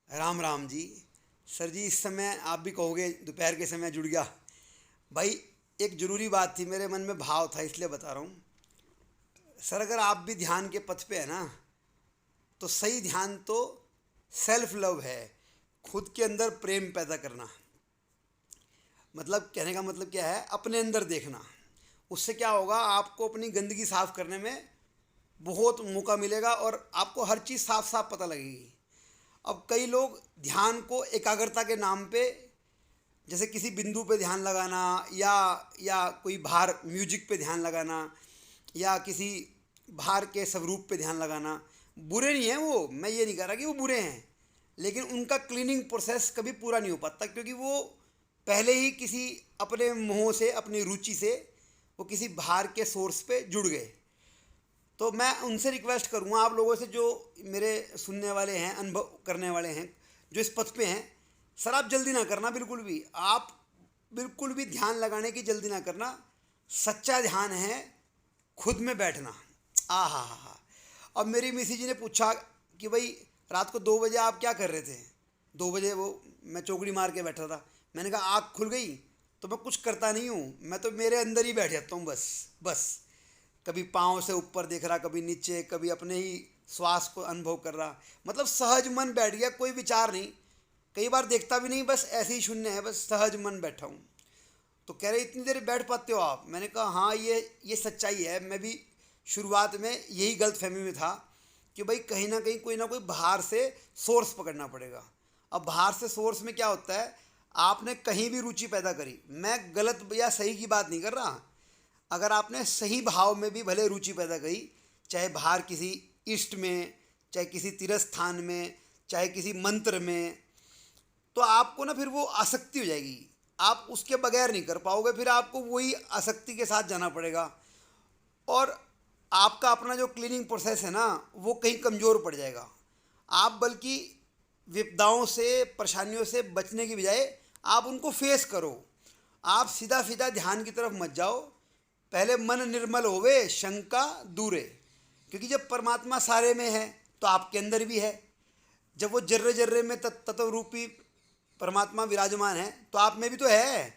Ram Ram ji. Sir जी, इस समय आप भी कहोगे दोपहर के समय जुड़ गया। भाई, एक ज़रूरी बात थी, मेरे मन में भाव था इसलिए बता रहा हूँ। सर, अगर आप भी ध्यान के पथ पे है ना, तो सही ध्यान तो सेल्फ लव है। खुद के अंदर प्रेम पैदा करना। मतलब कहने का मतलब क्या है, अपने अंदर देखना। उससे क्या होगा, आपको अपनी गंदगी साफ करने में बहुत मौका मिलेगा और आपको हर चीज़ साफ साफ पता लगेगी। अब कई लोग ध्यान को एकाग्रता के नाम पे, जैसे किसी बिंदु पे ध्यान लगाना, या कोई बाहर म्यूजिक पे ध्यान लगाना, या किसी बाहर के स्वरूप पे ध्यान लगाना, बुरे नहीं हैं वो। मैं ये नहीं कह रहा कि वो बुरे हैं, लेकिन उनका क्लीनिंग प्रोसेस कभी पूरा नहीं हो पाता, क्योंकि वो पहले ही किसी अपने मोह से, अपनी रुचि से वो किसी बाहर के सोर्स पे जुड़ गए। तो मैं उनसे रिक्वेस्ट करूँगा, आप लोगों से जो मेरे सुनने वाले हैं, अनुभव करने वाले हैं, जो इस पथ पे हैं, सर आप जल्दी ना करना। बिल्कुल भी आप बिल्कुल भी ध्यान लगाने की जल्दी ना करना। सच्चा ध्यान है खुद में बैठना। आ हा हा हा। अब मेरी मिसी जी ने पूछा कि भाई, रात को 2 बजे आप क्या कर रहे थे? 2 बजे वो मैं चौकड़ी मार के बैठा था। मैंने कहा आँख खुल गई तो मैं कुछ करता नहीं हूँ, मैं तो मेरे अंदर ही बैठ जाता हूँ, बस बस। कभी पाँव से ऊपर देख रहा, कभी नीचे, कभी अपने ही श्वास को अनुभव कर रहा। मतलब सहज मन बैठ गया, कोई विचार नहीं। कई बार देखता भी नहीं, बस ऐसे ही शून्य है, बस सहज मन बैठा हूँ। तो कह रहे इतनी देर बैठ पाते हो आप? मैंने कहा हाँ, ये सच्चाई है। मैं भी शुरुआत में यही गलत फहमी में था कि भाई कहीं ना कोई बाहर से सोर्स पकड़ना पड़ेगा। अब बाहर से सोर्स में क्या होता है, आपने कहीं भी रुचि पैदा करी, मैं गलत या सही की बात नहीं कर रहा। अगर आपने सही भाव में भी भले रुचि पैदा करी, चाहे बाहर किसी इष्ट में, चाहे किसी तीर्थ स्थान में, चाहे किसी मंत्र में, तो आपको ना फिर वो आसक्ति हो जाएगी। आप उसके बगैर नहीं कर पाओगे, फिर आपको वही आसक्ति के साथ जाना पड़ेगा। और आपका अपना जो क्लीनिंग प्रोसेस है ना, वो कहीं कमज़ोर पड़ जाएगा। आप बल्कि विपदाओं से, परेशानियों से बचने की बजाय आप उनको फेस करो। आप सीधा सीधा ध्यान की तरफ मत जाओ। पहले मन निर्मल होवे, शंका दूरे। क्योंकि जब परमात्मा सारे में है तो आपके अंदर भी है। जब वो जर्रे जर्रे में तत्व रूपी परमात्मा विराजमान है तो आप में भी तो है।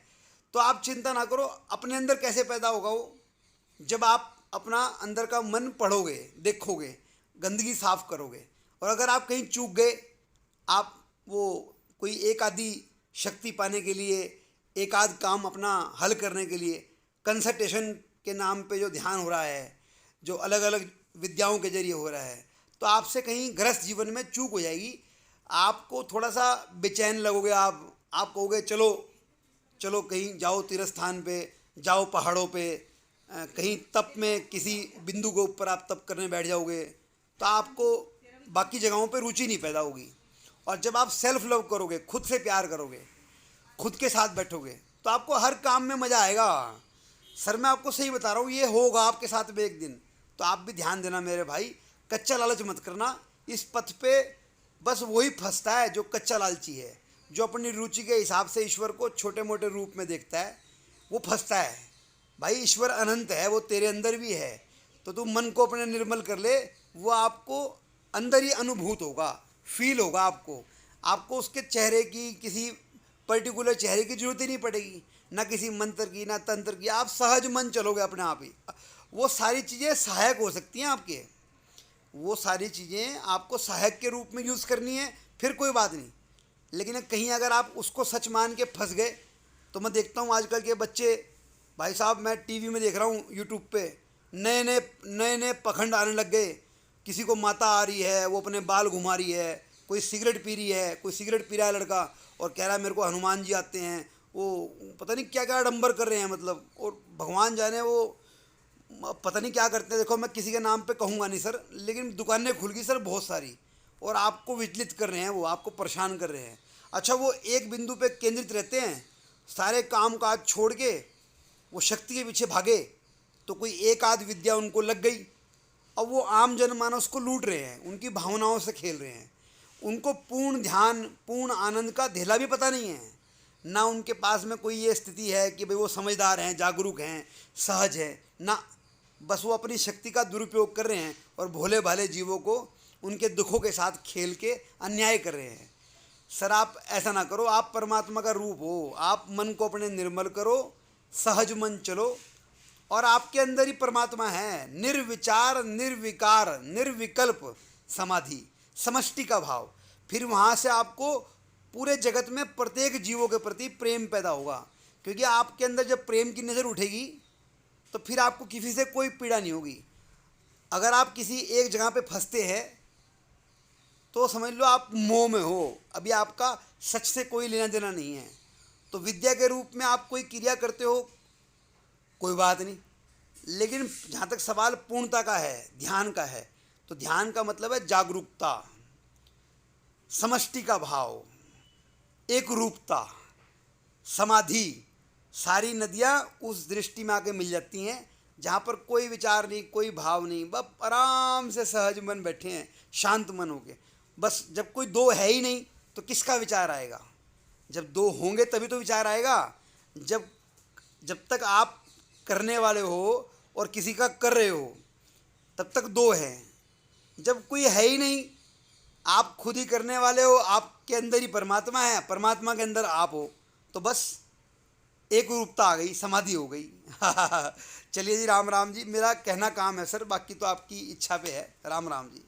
तो आप चिंता ना करो, अपने अंदर कैसे पैदा होगा वो, जब आप अपना अंदर का मन पढ़ोगे, देखोगे, गंदगी साफ करोगे। और अगर आप कहीं चूक गए, आप वो कोई एक आधी शक्ति पाने के लिए, एक आध काम अपना हल करने के लिए, कंसल्टेशन के नाम पे जो ध्यान हो रहा है, जो अलग अलग विद्याओं के जरिए हो रहा है, तो आपसे कहीं गृहस्थ जीवन में चूक हो जाएगी। आपको थोड़ा सा बेचैन लगोगे। आप कहोगे चलो चलो कहीं जाओ, तीर्थ स्थान पे जाओ, पहाड़ों पे, कहीं तप में किसी बिंदु के ऊपर आप तप करने बैठ जाओगे, तो आपको बाकी जगहों पे रुचि नहीं पैदा होगी। और जब आप सेल्फ लव करोगे, खुद से प्यार करोगे, खुद के साथ बैठोगे, तो आपको हर काम में मज़ा आएगा। सर मैं आपको सही बता रहा हूँ, ये होगा आपके साथ में एक दिन। तो आप भी ध्यान देना मेरे भाई, कच्चा लालच मत करना। इस पथ पे बस वही फंसता है जो कच्चा लालची है, जो अपनी रुचि के हिसाब से ईश्वर को छोटे मोटे रूप में देखता है, वो फंसता है। भाई ईश्वर अनंत है, वो तेरे अंदर भी है। तो तू मन को अपने निर्मल कर ले, वो आपको अंदर ही अनुभूत होगा, फील होगा आपको। आपको उसके चेहरे की, किसी पर्टिकुलर चेहरे की जरूरत ही नहीं पड़ेगी, ना किसी मंत्र की, ना तंत्र की। आप सहज मन चलोगे अपने आप ही। वो सारी चीज़ें सहायक हो सकती हैं आपके, वो सारी चीज़ें आपको सहायक के रूप में यूज़ करनी है, फिर कोई बात नहीं। लेकिन कहीं अगर आप उसको सच मान के फंस गए, तो मैं देखता हूँ आजकल के बच्चे, भाई साहब मैं टीवी में देख रहा हूँ, यूट्यूब पे नए नए पखंड आने लग गए। किसी को माता आ रही है, वो अपने बाल घुमा रही है, कोई सिगरेट पी रही है, कोई सिगरेट पी रहा है लड़का और कह रहा है मेरे को हनुमान जी आते हैं। वो पता नहीं क्या क्या आडंबर कर रहे हैं, मतलब। और भगवान जाने वो पता नहीं क्या करते हैं। देखो मैं किसी के नाम पे कहूँगा नहीं सर, लेकिन दुकानें खुल गई सर बहुत सारी, और आपको विचलित कर रहे हैं, वो आपको परेशान कर रहे हैं। अच्छा, वो एक बिंदु पे केंद्रित रहते हैं, सारे काम काज छोड़ के वो शक्ति के पीछे भागे, तो कोई एक आध विद्या उनको लग गई। अब वो आम जनमानस को लूट रहे हैं, उनकी भावनाओं से खेल रहे हैं। उनको पूर्ण ध्यान, पूर्ण आनंद का धेला भी पता नहीं है। ना उनके पास में कोई ये स्थिति है कि भाई वो समझदार हैं, जागरूक हैं, सहज है ना। बस वो अपनी शक्ति का दुरुपयोग कर रहे हैं और भोले भाले जीवों को उनके दुखों के साथ खेल के अन्याय कर रहे हैं। सर आप ऐसा ना करो, आप परमात्मा का रूप हो, आप मन को अपने निर्मल करो, सहज मन चलो, और आपके अंदर ही परमात्मा है। निर्विचार निर्विकार निर्विकल्प समाधि, समष्टि का भाव। फिर वहाँ से आपको पूरे जगत में प्रत्येक जीवों के प्रति प्रेम पैदा होगा, क्योंकि आपके अंदर जब प्रेम की नज़र उठेगी तो फिर आपको किसी से कोई पीड़ा नहीं होगी। अगर आप किसी एक जगह पे फंसते हैं तो समझ लो आप मोह में हो, अभी आपका सच से कोई लेना देना नहीं है। तो विद्या के रूप में आप कोई क्रिया करते हो, कोई बात नहीं, लेकिन जहाँ तक सवाल पूर्णता का है, ध्यान का है, तो ध्यान का मतलब है जागरूकता, समष्टि का भाव, एक रूपता, समाधि। सारी नदियाँ उस दृष्टि में आके मिल जाती हैं जहाँ पर कोई विचार नहीं, कोई भाव नहीं, बस आराम से सहज मन बैठे हैं, शांत मन होके। बस जब कोई दो है ही नहीं तो किसका विचार आएगा? जब दो होंगे तभी तो विचार आएगा। जब जब तक आप करने वाले हो और किसी का कर रहे हो तब तक दो हैं। जब कोई है ही नहीं, आप खुद ही करने वाले हो, आपके अंदर ही परमात्मा है, परमात्मा के अंदर आप हो, तो बस एक रूपता आ गई, समाधि हो गई। चलिए जी, राम राम जी। मेरा कहना काम है सर, बाकी तो आपकी इच्छा पे है। राम राम जी।